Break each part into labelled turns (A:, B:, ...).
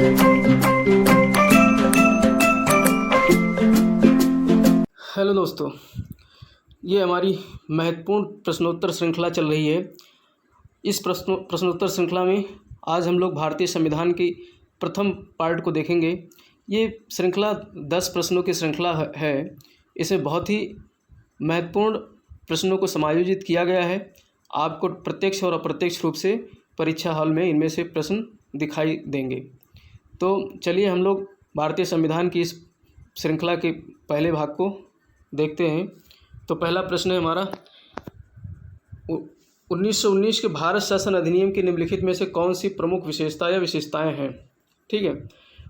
A: Hello दोस्तों, ये हमारी महत्वपूर्ण प्रश्नोत्तर श्रृंखला चल रही है। इस प्रश्नोत्तर श्रृंखला में आज हम लोग भारतीय संविधान की प्रथम पार्ट को देखेंगे। ये श्रृंखला 10 प्रश्नों की श्रृंखला है। इसमें बहुत ही महत्वपूर्ण प्रश्नों को समायोजित किया गया है। आपको प्रत्यक्ष और अप्रत्यक्ष रूप से परीक्षा हॉल में इनमें से प्रश्न दिखाई देंगे। तो चलिए हम लोग भारतीय संविधान की इस श्रृंखला के पहले भाग को देखते हैं। तो पहला प्रश्न है हमारा, 1919 के भारत शासन अधिनियम के निम्नलिखित में से कौन सी प्रमुख विशेषता या विशेषताएं हैं। ठीक है,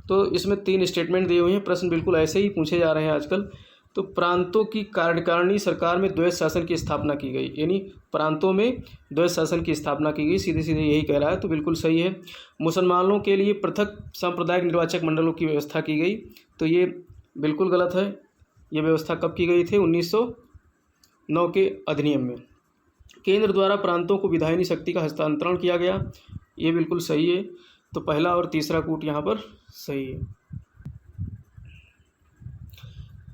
A: तो इसमें 3 स्टेटमेंट दिए हुए हैं। प्रश्न बिल्कुल ऐसे ही पूछे जा रहे हैं आजकल। तो प्रांतों की कार्यकारिणी सरकार में द्वैध शासन की स्थापना की गई, यानी प्रांतों में द्वैध शासन की स्थापना की गई, सीधे सीधे यही कह रहा है, तो बिल्कुल सही है। मुसलमानों के लिए पृथक सांप्रदायिक निर्वाचक मंडलों की व्यवस्था की गई, तो ये बिल्कुल गलत है। ये व्यवस्था कब की गई थी? 1909 के अधिनियम में। केंद्र द्वारा प्रांतों को विधायनी शक्ति का हस्तांतरण किया गया, ये बिल्कुल सही है। तो पहला और तीसरा कूट यहाँ पर सही है।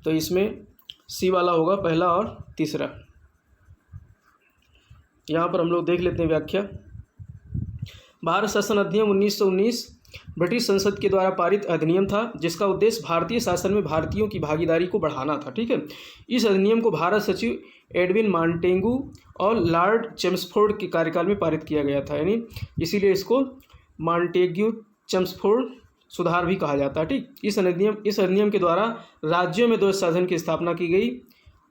A: तो इसमें सी वाला होगा, पहला और तीसरा। यहाँ पर हम लोग देख लेते हैं व्याख्या। भारत शासन अधिनियम 1919 ब्रिटिश संसद के द्वारा पारित अधिनियम था, जिसका उद्देश्य भारतीय शासन में भारतीयों की भागीदारी को बढ़ाना था। ठीक है, इस अधिनियम को भारत सचिव एडविन मांटेगू और लॉर्ड चेम्सफोर्ड के कार्यकाल में पारित किया गया था, यानी इसीलिए इसको मांटेग्यू चेम्सफोर्ड सुधार भी कहा जाता है। ठीक, इस अधिनियम के द्वारा राज्यों में द्वैध शासन की स्थापना की गई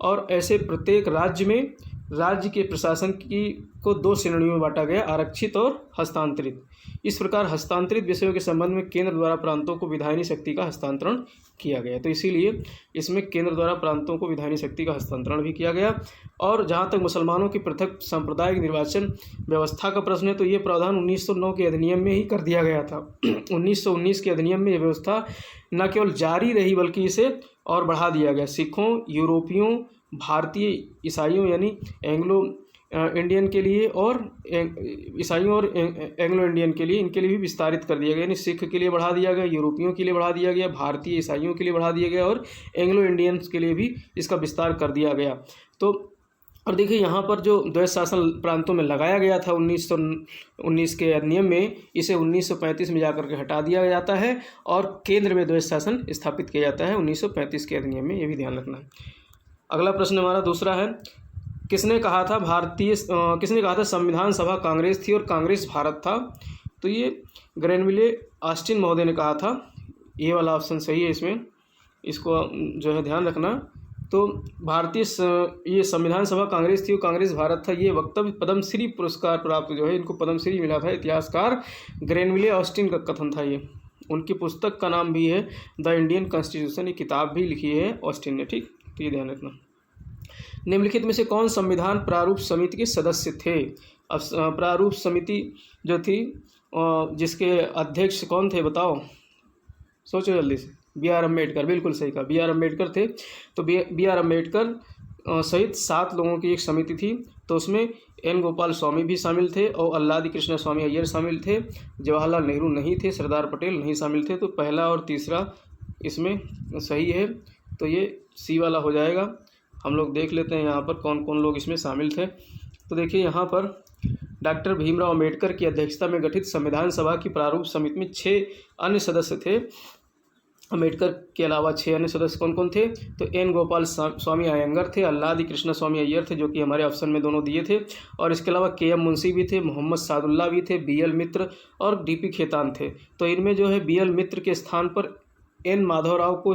A: और ऐसे प्रत्येक राज्य में राज्य के प्रशासन को 2 श्रेणियों में बांटा गया, आरक्षित और हस्तांतरित। इस प्रकार हस्तांतरित विषयों के संबंध में केंद्र द्वारा प्रांतों को विधायनी शक्ति का हस्तांतरण किया गया, तो इसीलिए इसमें केंद्र द्वारा प्रांतों को विधायनी शक्ति का हस्तांतरण भी किया गया। और जहाँ तक मुसलमानों की पृथक सांप्रदायिक निर्वाचन व्यवस्था का प्रश्न है, तो ये प्रावधान 1909 के अधिनियम में ही कर दिया गया था। 1919 के अधिनियम में यह व्यवस्था न केवल जारी रही बल्कि इसे और बढ़ा दिया गया। सिखों, यूरोपियों, भारतीय ईसाइयों यानी एंग्लो इंडियन के लिए और ईसाइयों और एंग्लो इंडियन के लिए, इनके लिए भी विस्तारित कर दिया गया, यानी सिख के लिए बढ़ा दिया गया, यूरोपियों के लिए बढ़ा दिया गया, भारतीय ईसाइयों के लिए बढ़ा दिया गया और एंग्लो इंडियंस के लिए भी इसका विस्तार कर दिया गया। तो और देखिए यहाँ पर जो द्वैध शासन प्रांतों में लगाया गया था 1919 के अधिनियम में, इसे 1935 में जाकर के हटा दिया जाता है और केंद्र में द्वैध शासन स्थापित किया जाता है 1935 के अधिनियम में, ये भी ध्यान रखना है। अगला प्रश्न हमारा दूसरा है, किसने कहा था संविधान सभा कांग्रेस थी और कांग्रेस भारत था। तो ये ग्रेनविले ऑस्टिन महोदय ने कहा था। ये वाला ऑप्शन सही है, इसमें इसको जो है ध्यान रखना। तो ये संविधान सभा कांग्रेस थी और कांग्रेस भारत था, ये वक्तव्य पद्मश्री पुरस्कार प्राप्त जो है, इनको पद्मश्री मिला था, इतिहासकार ग्रेनविले ऑस्टिन का कथन था ये। उनकी पुस्तक का नाम भी है द इंडियन कॉन्स्टिट्यूशन, ये किताब भी लिखी है ऑस्टिन ने। ठीक, तो ये ध्यान रखना। निम्नलिखित में से कौन संविधान प्रारूप समिति के सदस्य थे। अब प्रारूप समिति जो थी जिसके अध्यक्ष कौन थे बताओ, सोचो जल्दी से। B.R. अम्बेडकर, बिल्कुल सही कहा, B.R. अम्बेडकर थे। तो B.R. अम्बेडकर सहित 7 लोगों की एक समिति थी, तो उसमें N. गोपाल स्वामी भी शामिल थे और अल्लादी कृष्ण स्वामी अय्यर शामिल थे। जवाहरलाल नेहरू नहीं थे, सरदार पटेल नहीं शामिल थे। तो पहला और तीसरा इसमें सही है, तो ये सी वाला हो जाएगा। हम लोग देख लेते हैं यहाँ पर कौन कौन लोग इसमें शामिल थे। तो देखिए यहाँ पर डॉक्टर भीमराव अम्बेडकर की अध्यक्षता में गठित संविधान सभा की प्रारूप समिति में 6 अन्य सदस्य थे। अम्बेडकर के अलावा 6 अन्य सदस्य कौन कौन थे? तो N. गोपाल स्वामी अयंगर थे, अल्लादी कृष्ण स्वामी अय्यर थे, जो कि हमारे ऑप्शन में दोनों दिए थे, और इसके अलावा K.M. मुंशी भी थे, मोहम्मद सादुल्ला भी थे, B.L. मित्र और D.P. खेतान थे। तो इनमें जो है B.L. मित्र के स्थान पर N. माधवराव को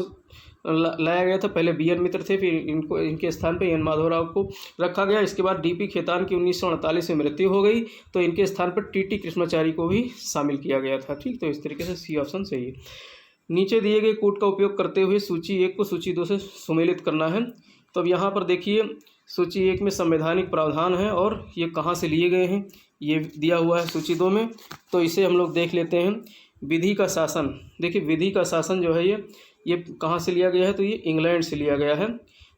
A: लाया गया था। पहले B.L. मित्र थे, फिर इनके स्थान पे N. माधवराव को रखा गया। इसके बाद D.P. खेतान की 1948 में मृत्यु हो गई, तो इनके स्थान पर T.T. कृष्णाचारी को भी शामिल किया गया था। ठीक, तो इस तरीके से सी ऑप्शन सही है। नीचे दिए गए कूट का उपयोग करते हुए सूची 1 को सूची 2 से सुमेलित करना है। तो अब यहाँ पर देखिए सूची 1 में संवैधानिक प्रावधान है और ये कहाँ से लिए गए हैं ये दिया हुआ है सूची 2 में। तो इसे हम लोग देख लेते हैं। विधि का शासन, देखिए विधि का शासन जो है ये कहाँ से लिया गया है? तो ये इंग्लैंड से लिया गया है।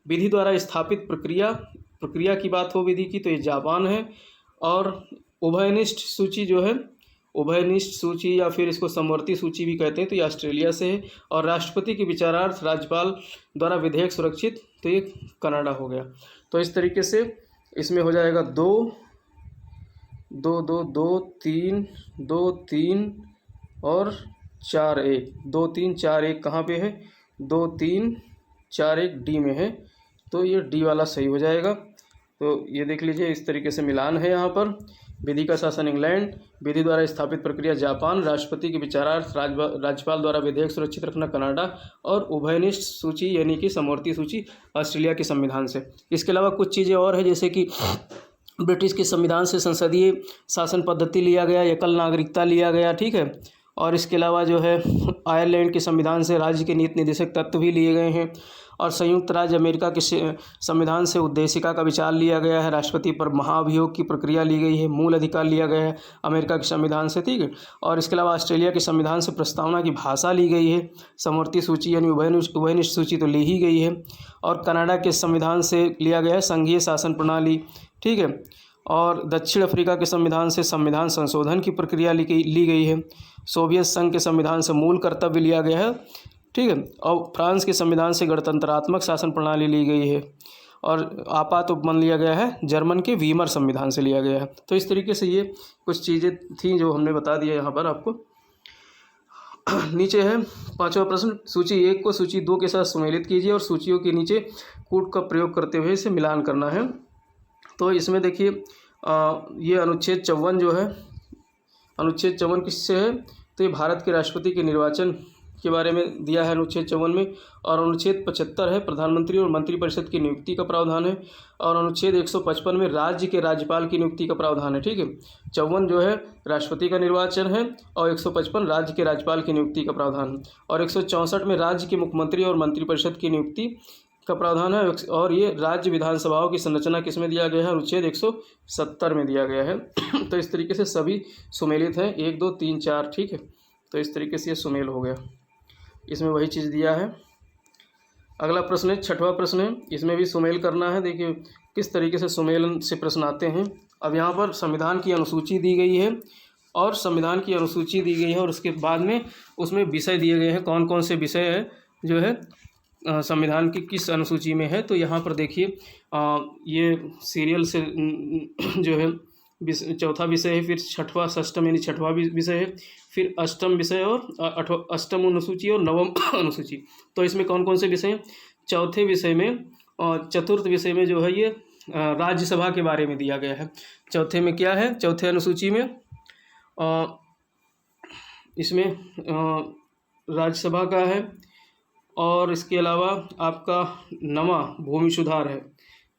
A: विधि द्वारा स्थापित प्रक्रिया की बात हो विधि की, तो ये जापान है। और उभयनिष्ठ सूची जो है उभयनिष्ठ सूची या फिर इसको समवर्ती सूची भी कहते हैं, तो ये ऑस्ट्रेलिया से है। और राष्ट्रपति के विचारार्थ राज्यपाल द्वारा विधेयक सुरक्षित, तो ये कनाडा हो गया। तो इस तरीके से इसमें हो जाएगा 2 2 2 2 3 2 3 और 4 1 2 3 4 1 कहाँ पे है, 2 3 4 1 डी में है, तो ये डी वाला सही हो जाएगा। तो ये देख लीजिए, इस तरीके से मिलान है यहाँ पर। विधि का शासन इंग्लैंड, विधि द्वारा स्थापित प्रक्रिया जापान, राष्ट्रपति के विचारार्थ राज्यपाल द्वारा विधेयक सुरक्षित रखना कनाडा, और उभयनिष्ठ सूची यानी कि समवर्ती सूची ऑस्ट्रेलिया के संविधान से। इसके अलावा कुछ चीज़ें और है, जैसे कि ब्रिटिश के संविधान से संसदीय शासन पद्धति लिया गया, एकल नागरिकता लिया गया, ठीक है। और इसके अलावा जो है आयरलैंड के संविधान से राज्य के नीति निर्देशक तत्व भी लिए गए हैं। और संयुक्त राज्य अमेरिका के संविधान से उद्देशिका का विचार लिया गया है। राष्ट्रपति पर महाभियोग की प्रक्रिया ली गई है। मूल अधिकार लिया गया है अमेरिका के संविधान से, ठीक है। और इसके अलावा ऑस्ट्रेलिया के संविधान से प्रस्तावना की भाषा ली गई है। समवर्ती सूची यानी उभयनिष्ठ सूची तो ली ही गई है। और कनाडा के संविधान से लिया गया है संघीय शासन प्रणाली, ठीक है। और दक्षिण अफ्रीका के संविधान से संविधान संशोधन की प्रक्रिया ली गई है। सोवियत संघ के संविधान से मूल कर्तव्य लिया गया है, ठीक है। और फ्रांस के संविधान से गणतंत्रात्मक शासन प्रणाली ली गई है। और आपात उपमन लिया गया है जर्मन के वीमर संविधान से लिया गया है। तो इस तरीके से ये कुछ चीज़ें थीं जो हमने बता दिया यहाँ पर आपको। नीचे है 5वां प्रश्न, सूची 1 को सूची 2 के साथ सुमेलित कीजिए और सूचियों के नीचे कूट का प्रयोग करते हुए इसे मिलान करना है। तो इसमें देखिए ये अनुच्छेद 54 जो है, अनुच्छेद 54 किससे है, तो ये भारत के राष्ट्रपति के निर्वाचन के बारे में दिया है अनुच्छेद 54 में। और अनुच्छेद 75 है प्रधानमंत्री और मंत्रिपरिषद की नियुक्ति का प्रावधान है। और अनुच्छेद 155 में राज्य के राज्यपाल की नियुक्ति का प्रावधान है, ठीक है। 54 जो है राष्ट्रपति का निर्वाचन है और 155 राज्य के राज्यपाल की नियुक्ति का प्रावधान है। और 164 में राज्य के मुख्यमंत्री और मंत्रिपरिषद की नियुक्ति का प्रावधान है। और ये राज्य विधानसभाओं की संरचना किसमें दिया गया है, अनुच्छेद 170 में दिया गया है। तो इस तरीके से सभी सुमेलित हैं, 1 2 3 4, ठीक है। तो इस तरीके से ये सुमेल हो गया, इसमें वही चीज़ दिया है। अगला प्रश्न है 6वां प्रश्न है, इसमें भी सुमेल करना है। देखिए किस तरीके से सुमेलन से प्रश्न आते हैं। अब यहाँ पर संविधान की अनुसूची दी गई है और संविधान की अनुसूची दी गई है और उसके बाद में उसमें विषय दिए गए हैं, कौन कौन से विषय है जो है संविधान की किस अनुसूची में है। तो यहाँ पर देखिए ये सीरियल से जो है 4था विषय है, फिर 6वां षष्ठम यानी 6वां विषय है, फिर अष्टम विषय और अष्टम अनुसूची और नवम अनुसूची। तो इसमें कौन कौन से विषय हैं, चौथे विषय में और चतुर्थ विषय में जो है ये राज्यसभा के बारे में दिया गया है। चौथे में क्या है, चौथे अनुसूची में इसमें राज्यसभा का है। और इसके अलावा आपका नवा भूमि सुधार है,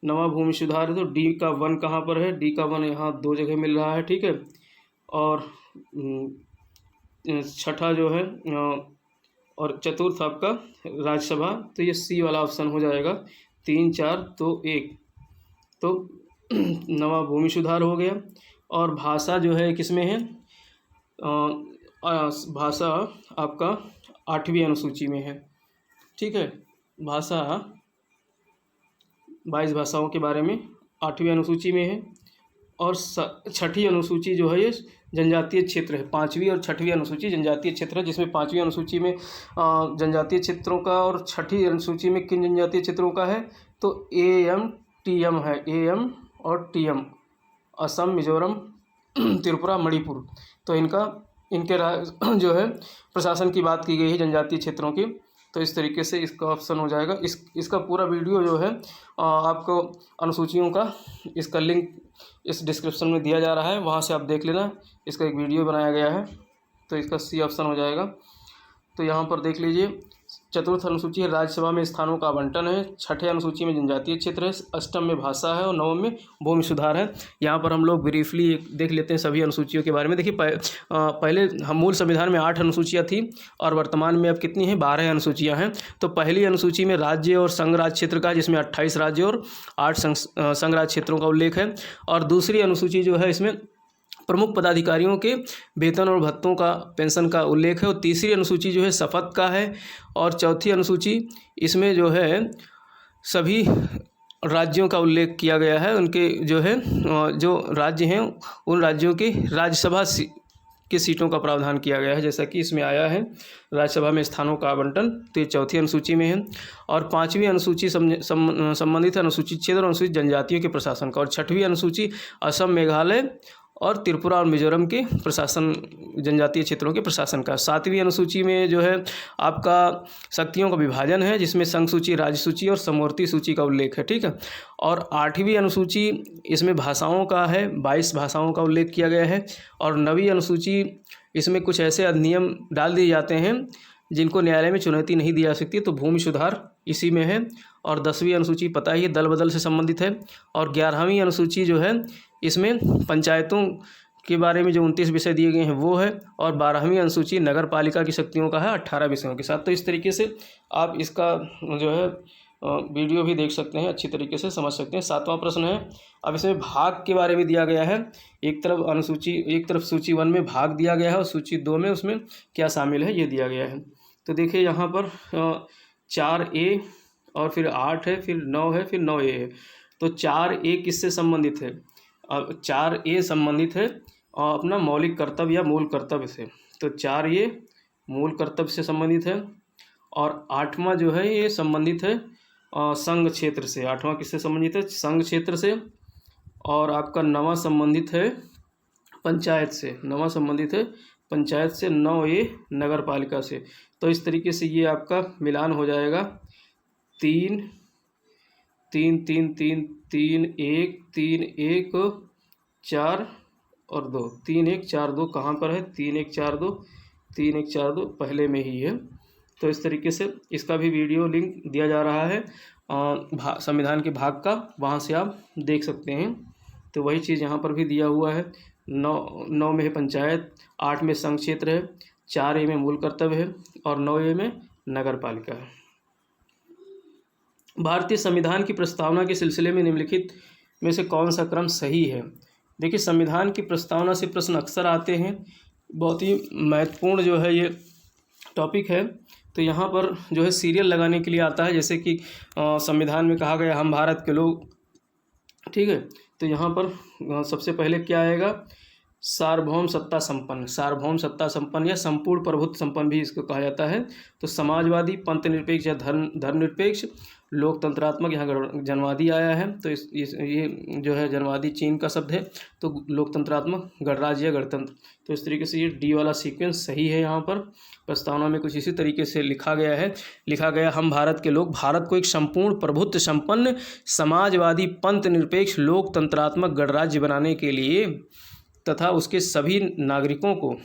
A: नवा भूमि सुधार है। तो डी का 1 कहाँ पर है, डी का 1 यहाँ 2 जगह मिल रहा है, ठीक है। और 6ठा जो है और चतुर्थ आपका राज्यसभा, तो ये सी वाला ऑप्शन हो जाएगा। 3 4 तो 1, तो नवा भूमि सुधार हो गया। और भाषा जो है किसमें है, भाषा आपका 8वीं अनुसूची में है, ठीक है। भाषा 22 भाषाओं के बारे में 8वीं अनुसूची में है। और 6ठी अनुसूची जो है ये जनजातीय क्षेत्र है। 5वीं और 6वीं अनुसूची जनजातीय क्षेत्र है, जिसमें 5वीं अनुसूची में जनजातीय क्षेत्रों का और 6ठी अनुसूची में किन जनजातीय क्षेत्रों का है, तो AM TM है, AM और TM, असम, मिजोरम, त्रिपुरा, मणिपुर। तो इनके जो है प्रशासन की बात की गई है जनजातीय क्षेत्रों की। तो इस तरीके से इसका ऑप्शन हो जाएगा। इसका पूरा वीडियो जो है आपको अनुसूचियों का, इसका लिंक इस डिस्क्रिप्शन में दिया जा रहा है, वहाँ से आप देख लेना। इसका एक वीडियो बनाया गया है, तो इसका सी ऑप्शन हो जाएगा। तो यहाँ पर देख लीजिए, चतुर्थ अनुसूची है राज्यसभा में स्थानों का आवंटन है, 6ठे अनुसूची में जनजातीय क्षेत्र है, अष्टम में भाषा है और नवम में भूमि सुधार है। यहाँ पर हम लोग ब्रीफली देख लेते हैं सभी अनुसूचियों के बारे में। देखिए पहले हम मूल संविधान में 8 अनुसूचियाँ थी और वर्तमान में अब कितनी हैं, 12 अनुसूचियाँ हैं। तो पहली अनुसूची में राज्य और संघ राज्य क्षेत्र का, जिसमें 28 राज्य और 8 संघ राज्य क्षेत्रों का उल्लेख है। और दूसरी अनुसूची जो है इसमें प्रमुख पदाधिकारियों के वेतन और भत्तों का, पेंशन का उल्लेख है। और तीसरी अनुसूची जो है शपथ का है। और चौथी अनुसूची इसमें जो है सभी राज्यों का उल्लेख किया गया है, उनके जो है जो राज्य हैं उन राज्यों की राज्यसभा किस सीटों का प्रावधान किया गया है, जैसा कि इसमें आया है राज्यसभा में स्थानों का आवंटन, तो ये चौथी अनुसूची में है। और 5वीं अनुसूची संबंधित है अनुसूचित क्षेत्र और अनुसूचित जनजातियों के प्रशासन का। और 6वीं अनुसूची असम, मेघालय और त्रिपुरा और मिजोरम के प्रशासन, जनजातीय क्षेत्रों के प्रशासन का। 7वीं अनुसूची में जो है आपका शक्तियों का विभाजन है, जिसमें संघ सूची, राज्य सूची और समवर्ती सूची का उल्लेख है, ठीक है। और 8वीं अनुसूची इसमें भाषाओं का है, 22 भाषाओं का उल्लेख किया गया है। और 9वीं अनुसूची इसमें कुछ ऐसे अधिनियम डाल दिए जाते हैं जिनको न्यायालय में चुनौती नहीं दी जा सकती, तो भूमि सुधार इसी में है। और 10वीं अनुसूची पता ही दल बदल से संबंधित है। और 11वीं अनुसूची जो है इसमें पंचायतों के बारे में जो 29 विषय दिए गए हैं वो है। और 12वीं अनुसूची नगर पालिका की शक्तियों का है 18 विषयों के साथ। तो इस तरीके से आप इसका जो है वीडियो भी देख सकते हैं, अच्छी तरीके से समझ सकते हैं। 7वां प्रश्न है, अब इसमें भाग के बारे में दिया गया है। एक तरफ सूची 1 में भाग दिया गया है और सूची 2 में उसमें क्या शामिल है ये दिया गया है। तो देखिए यहाँ पर 4A और फिर 8 है, फिर 9 है, फिर 9A है। तो 4A किससे संबंधित है? अब 4A संबंधित है अपना मौलिक कर्तव्य या मूल कर्तव्य से। तो 4A मूल कर्तव्य से संबंधित है। और 8वां जो है ये संबंधित है संघ क्षेत्र से। 8वां किससे संबंधित है? संघ क्षेत्र से। और आपका 9वां संबंधित है पंचायत से। 9वां संबंधित है पंचायत से। 9A नगर पालिका से। तो इस तरीके से ये आपका मिलान हो जाएगा 3 3 3 3 3 1 3 1 4 और 2 3 1 4 2 कहाँ पर है? 3 1 4 2 3 1 4 2 पहले में ही है। तो इस तरीके से इसका भी वीडियो लिंक दिया जा रहा है संविधान के भाग का, वहाँ से आप देख सकते हैं। तो वही चीज़ यहाँ पर भी दिया हुआ है। 9 में है पंचायत, 8 में संघ क्षेत्र है, 4A में मूल कर्तव्य है और 9A में नगर पालिका है। भारतीय संविधान की प्रस्तावना के सिलसिले में निम्नलिखित में से कौन सा क्रम सही है? देखिए, संविधान की प्रस्तावना से प्रश्न अक्सर आते हैं, बहुत ही महत्वपूर्ण जो है ये टॉपिक है। तो यहाँ पर जो है सीरियल लगाने के लिए आता है, जैसे कि संविधान में कहा गया हम भारत के लोग, ठीक है। तो यहाँ पर सबसे पहले क्या आएगा? सार्वभौम सत्ता संपन्न। सार्वभौम सत्ता संपन्न या संपूर्ण प्रभुत्व संपन्न भी इसको कहा जाता है। तो समाजवादी, पंथ निरपेक्ष या धर्मनिरपेक्ष, लोकतंत्रात्मक, यहाँ जनवादी आया है। तो ये जो है जनवादी चीन का शब्द है। तो लोकतंत्रात्मक, गणराज्य या गणतंत्र। तो इस तरीके से ये डी वाला सीक्वेंस सही है। यहाँ पर प्रस्तावना में कुछ इसी तरीके से लिखा गया हम भारत के लोग भारत को एक संपूर्ण प्रभुत्व संपन्न समाजवादी, पंथ निरपेक्ष, लोकतंत्रात्मक गणराज्य बनाने के लिए तथा उसके सभी नागरिकों को,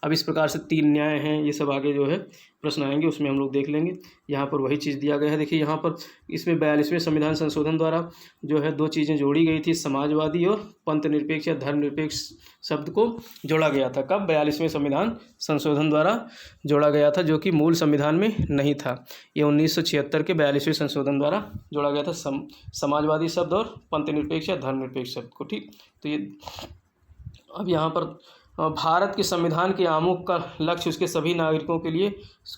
A: अब इस प्रकार से 3 न्याय हैं, ये सब आगे जो है प्रश्न आएंगे उसमें हम लोग देख लेंगे। यहाँ पर वही चीज़ दिया गया है। देखिए यहाँ पर इसमें 42वें संविधान संशोधन द्वारा जो है 2 चीज़ें जोड़ी गई थी, समाजवादी और पंथ निरपेक्ष या धर्मनिरपेक्ष शब्द को जोड़ा गया था। कब? 42वें संविधान संशोधन द्वारा जोड़ा गया था, जो कि मूल संविधान में नहीं था। ये 1976 के 42वें संशोधन द्वारा जोड़ा गया था समाजवादी शब्द और पंथ निरपेक्ष या धर्मनिरपेक्ष शब्द को, ठीक। तो ये अब यहाँ पर भारत के संविधान के आमुख का लक्ष्य उसके सभी नागरिकों के लिए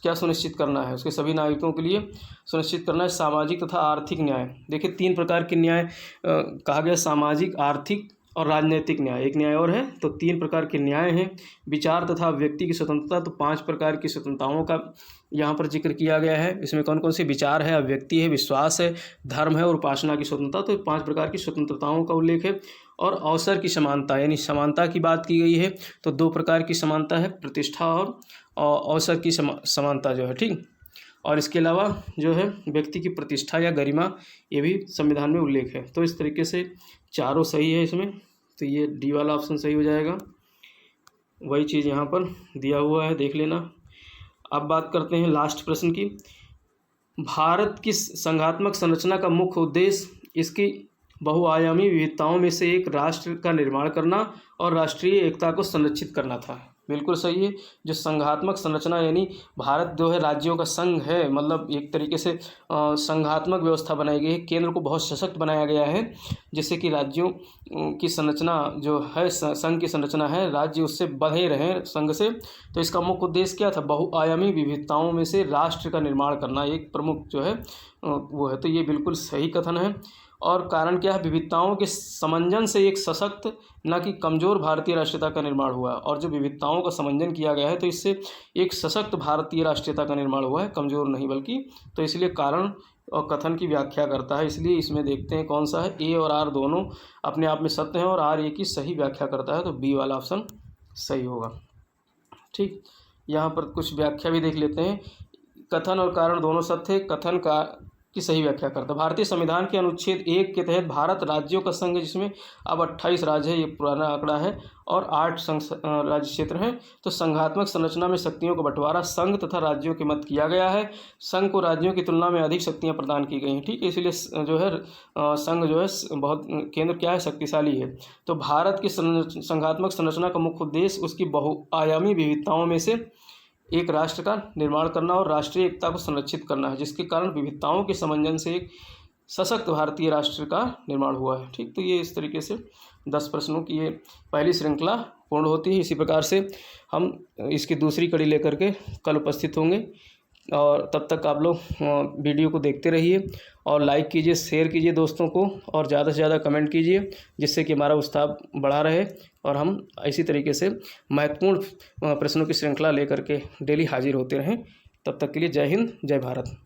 A: क्या सुनिश्चित करना है? उसके सभी नागरिकों के लिए सुनिश्चित करना है सामाजिक तथा आर्थिक न्याय। देखिए 3 प्रकार के न्याय कहा गया, सामाजिक, आर्थिक और राजनीतिक न्याय। एक न्याय और है, तो 3 प्रकार के न्याय हैं। विचार तथा व्यक्ति की स्वतंत्रता, तो 5 प्रकार की स्वतंत्रताओं का यहाँ पर जिक्र किया गया है। इसमें कौन कौन से विचार है, अव्यक्ति है, विश्वास है, धर्म है और उपासना की स्वतंत्रता। तो 5 प्रकार की स्वतंत्रताओं का उल्लेख है। और अवसर की समानता, यानी समानता की बात की गई है। तो 2 प्रकार की समानता है, प्रतिष्ठा और अवसर की समानता जो है, ठीक। और इसके अलावा जो है व्यक्ति की प्रतिष्ठा या गरिमा, ये भी संविधान में उल्लेख है। तो इस तरीके से चारों सही है इसमें। तो ये डी वाला ऑप्शन सही हो जाएगा। वही चीज़ यहाँ पर दिया हुआ है, देख लेना। अब बात करते हैं लास्ट प्रश्न की। भारत की संघात्मक संरचना का मुख्य उद्देश्य इसकी बहुआयामी विविधताओं में से एक राष्ट्र का निर्माण करना और राष्ट्रीय एकता को संरक्षित करना था। बिल्कुल सही है। जो संघात्मक संरचना, यानी भारत जो है राज्यों का संघ है, मतलब एक तरीके से संघात्मक व्यवस्था बनाई गई है। केंद्र को बहुत सशक्त बनाया गया है, जिससे कि राज्यों की संरचना जो है, संघ की संरचना है, राज्य उससे बढ़े रहें संघ से। तो इसका मुख्य उद्देश्य क्या था? बहुआयामी विविधताओं में से राष्ट्र का निर्माण करना एक प्रमुख जो है वो है। तो ये बिल्कुल सही कथन है। और कारण क्या है, विविधताओं के समंजन से एक सशक्त न कि कमज़ोर भारतीय राष्ट्रीयता का निर्माण हुआ है। और जो विविधताओं का समंजन किया गया है तो इससे एक सशक्त भारतीय राष्ट्रीयता का निर्माण हुआ है, कमज़ोर नहीं बल्कि। तो इसलिए कारण और कथन की व्याख्या करता है, इसलिए इसमें देखते हैं कौन सा है। ए और आर दोनों अपने आप में सत्य हैं और आर ए की सही व्याख्या करता है, तो बी वाला ऑप्शन सही होगा। ठीक, यहाँ पर कुछ व्याख्या भी देख लेते हैं। कथन और कारण दोनों सत्य है, कथन का की सही व्याख्या करता है। भारतीय संविधान के अनुच्छेद 1 के तहत भारत राज्यों का संघ है, जिसमें अब 28 राज्य है, ये पुराना आंकड़ा है, और 8 संघ राज्य क्षेत्र हैं। तो संघात्मक संरचना में शक्तियों का बंटवारा संघ तथा राज्यों के मध्य किया गया है। संघ को राज्यों की तुलना में अधिक शक्तियां प्रदान की गई हैं। ठीक है, इसलिए जो है संघ जो है बहुत केंद्र क्या है, शक्तिशाली है। तो भारत की संघात्मक संरचना का मुख्य उद्देश्य उसकी बहुआयामी विविधताओं में से एक राष्ट्र का निर्माण करना और राष्ट्रीय एकता को संरक्षित करना है, जिसके कारण विविधताओं के समंजन से एक सशक्त भारतीय राष्ट्र का निर्माण हुआ है। ठीक, तो ये इस तरीके से 10 प्रश्नों की ये पहली श्रृंखला पूर्ण होती है। इसी प्रकार से हम इसकी दूसरी कड़ी लेकर के कल उपस्थित होंगे, और तब तक आप लोग वीडियो को देखते रहिए और लाइक कीजिए, शेयर कीजिए दोस्तों को, और ज़्यादा से ज़्यादा कमेंट कीजिए, जिससे कि हमारा उत्साह बढ़ा रहे और हम इसी तरीके से महत्वपूर्ण प्रश्नों की श्रृंखला लेकर के डेली हाजिर होते रहें। तब तक के लिए जय हिंद, जय भारत।